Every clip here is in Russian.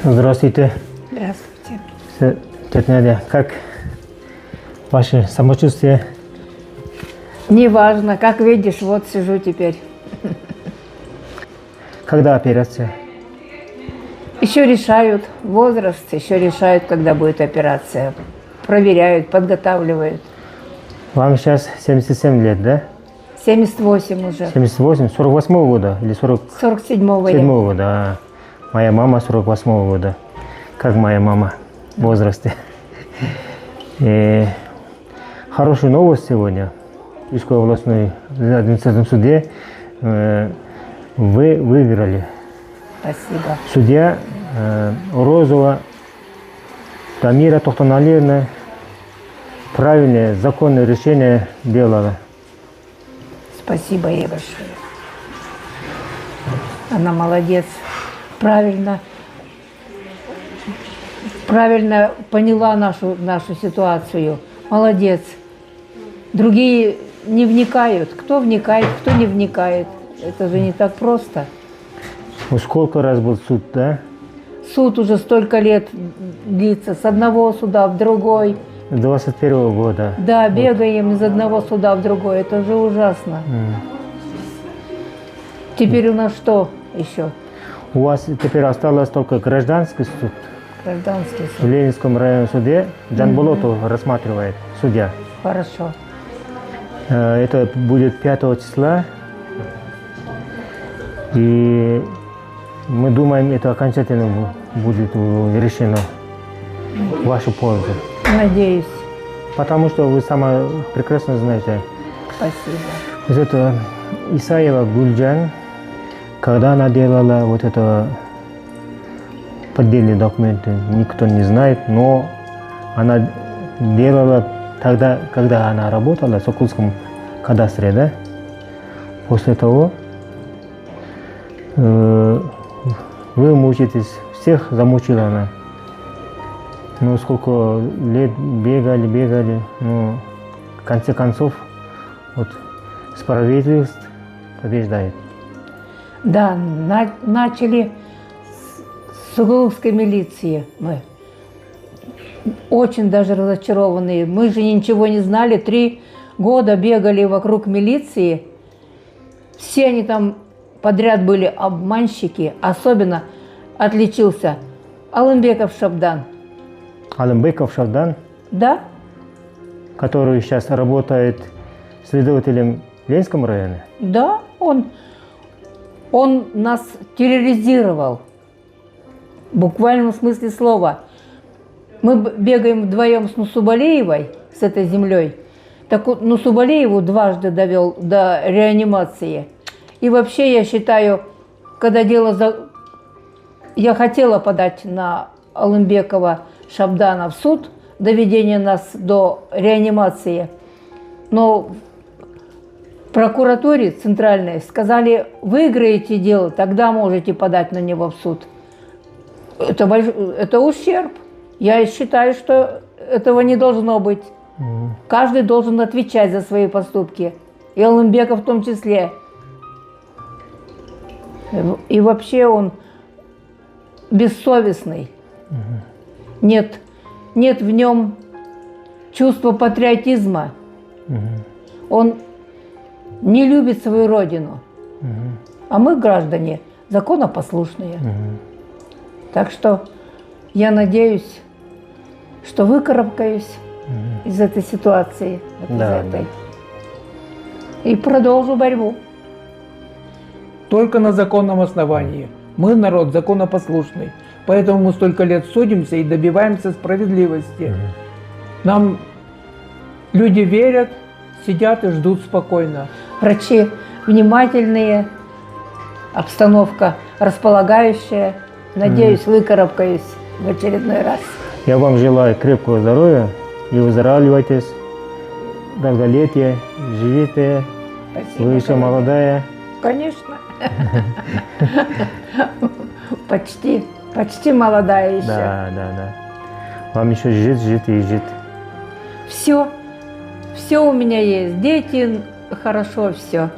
Здравствуйте. Здравствуйте. Тетя Надя, как ваше самочувствие? Неважно, как видишь, вот сижу теперь. Когда операция? Еще решают возраст, еще решают, когда будет операция. Проверяют, подготавливают. Вам сейчас 77 лет, да? 78 уже. 78, 48-го года или 47-го 47-го года? А, моя мама 48-го года. Как моя мама в возрасте. Хорошая новость сегодня. В Ижской областной административном суде вы выиграли. Спасибо. Судья Розова Тамира Тохтаналиевна правильное, законное решение делала. Спасибо ей большое. Она молодец. Правильно поняла нашу ситуацию. Молодец. Другие не вникают. Кто вникает, кто не вникает. Это же не так просто. Ну, сколько раз был суд, да? Суд уже столько лет длится. С одного суда в другой. 21-го года. Да, бегаем из одного суда в другой. Это же ужасно. Теперь у нас что еще? У вас теперь осталось только гражданский суд. Гражданский В суд. Ленинском районном суде Джанболотов рассматривает судья. Хорошо. Это будет 5 числа. И мы думаем, это окончательно будет решено в вашу пользу. Надеюсь. Потому что вы сама прекрасно знаете. Спасибо. Вот это Исаева Гульджан, когда она делала вот это поддельные документы, никто не знает, но она делала тогда, когда она работала в Сокольском кадастре, да? После того вы мучитесь, всех замучила она. Ну, сколько лет бегали, ну, в конце концов, вот, справедливость побеждает. Да, начали с уголовской милиции мы. Очень даже разочарованные. Мы же ничего не знали. 3 года бегали вокруг милиции. Все они там подряд были обманщики. Особенно отличился Алымбеков Шабдан. Алымбеков Шабдан, Да? который сейчас работает следователем в Ленинском районе. Да, он нас терроризировал. В буквальном смысле слова. Мы бегаем вдвоем с Нусубалеевой, с этой землей. Так вот, Нусубалееву дважды довел до реанимации. И вообще, я считаю, когда я хотела подать на Алымбекова Шабдана в суд, доведение нас до реанимации, но в прокуратуре центральной сказали, выиграете дело, тогда можете подать на него в суд. Это ущерб. Я считаю, что этого не должно быть. Каждый должен отвечать за свои поступки. И Алымбеков в том числе. И вообще он бессовестный. Нет в нем чувства патриотизма. Он не любит свою родину. А мы, граждане, законопослушные. Так что я надеюсь, что выкарабкаюсь из этой ситуации, вот Да, из этой, и продолжу борьбу. Только на законном основании. Мы народ законопослушный. Поэтому мы столько лет судимся и добиваемся справедливости. Нам люди верят, сидят и ждут спокойно. Врачи внимательные, обстановка располагающая. Надеюсь, выкарабкаюсь в очередной раз. Я вам желаю крепкого здоровья и выздоравливайтесь, долголетия, живите, Спасибо. вы еще молодая. Конечно. Почти молодая еще. Да. Вам еще жить и жить. Все у меня есть. Дети, хорошо все.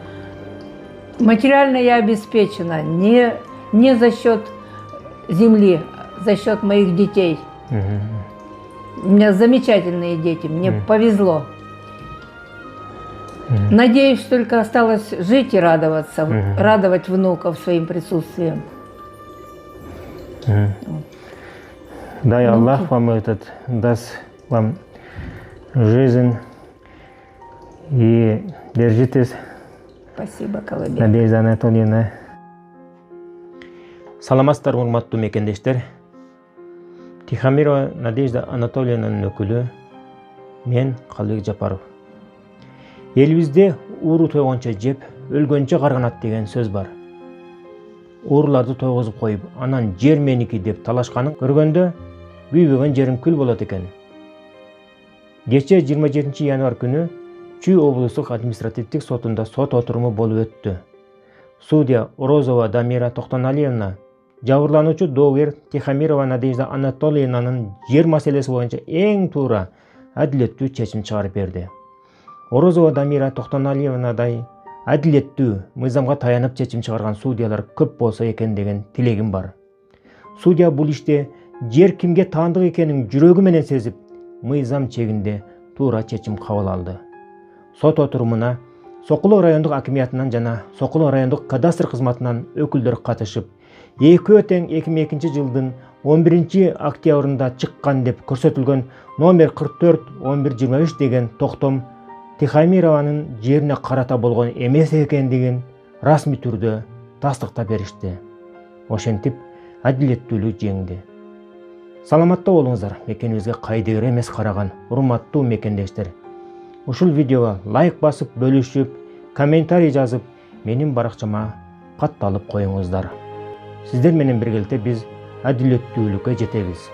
Материально я обеспечена. не за счет земли, за счет моих детей. У меня замечательные дети, мне повезло. Надеюсь, только осталось жить и радоваться, радовать внуков своим присутствием. Дай Аллах вам даст вам жизнь и держитесь. Спасибо, Колыбель. Надежда Анатольевна. Саламатсыздар, урматтуу мекендештер. Тихомирова Надежда Анатольевнанын өкүлү, мен Калыбек Жапаров. Элибизде ууру тойгончо жеп, өлгөнчө карганат деген сөз бар. Ууруларды тойгозуп коюп, анан жер меники деп талашканын көргөндө күйбөгөн жерим күл болот экен. Кече 27 январь күнү Чүй облустук административдик сотунда сот отуруму болуп өттү. Судья Орозова Дамира Токтоналиевна жабырлануучу доогер Тихомирова Надежда Анатольевнанын жер маселеси боюнча эң туура, адилеттүү чечим чыгарып берди. Орозова Дамира Токтоналиевнадай адилеттүү, мыйзамга таянып чечим чыгарган судьялар көп болсо экен деген тилегим бар. Судья бул иште жер кимге таандык экенин жүрөгү менен сезип, мыйзам чегинде туура чечим кабыл алды. Сот отурумуна Сокулук райондук акимиятынан жана Сокулук райондук кадастр кызматынан өкүлдөр катышып, экөө тең 2002 жылдын 11 октябрында чыккан деп көрсөтүлгөн номер 44-11-23 деген токтом Тихомированын жерине карата болгон эмес экендигин расмий түрдө тастыктап беришти. Ошентип адилеттүүлүк жеңди. Саламатта болуңуздар, мекенибизге кайдыгер эмес караган урматтуу мекендештер. Ушул видеого лайк басып, бөлүшүп, комментарий жазып, менин баракчама катталып коюңуздар. Сиздер менен биргеликте биз адилеттүүлүккө жетебиз.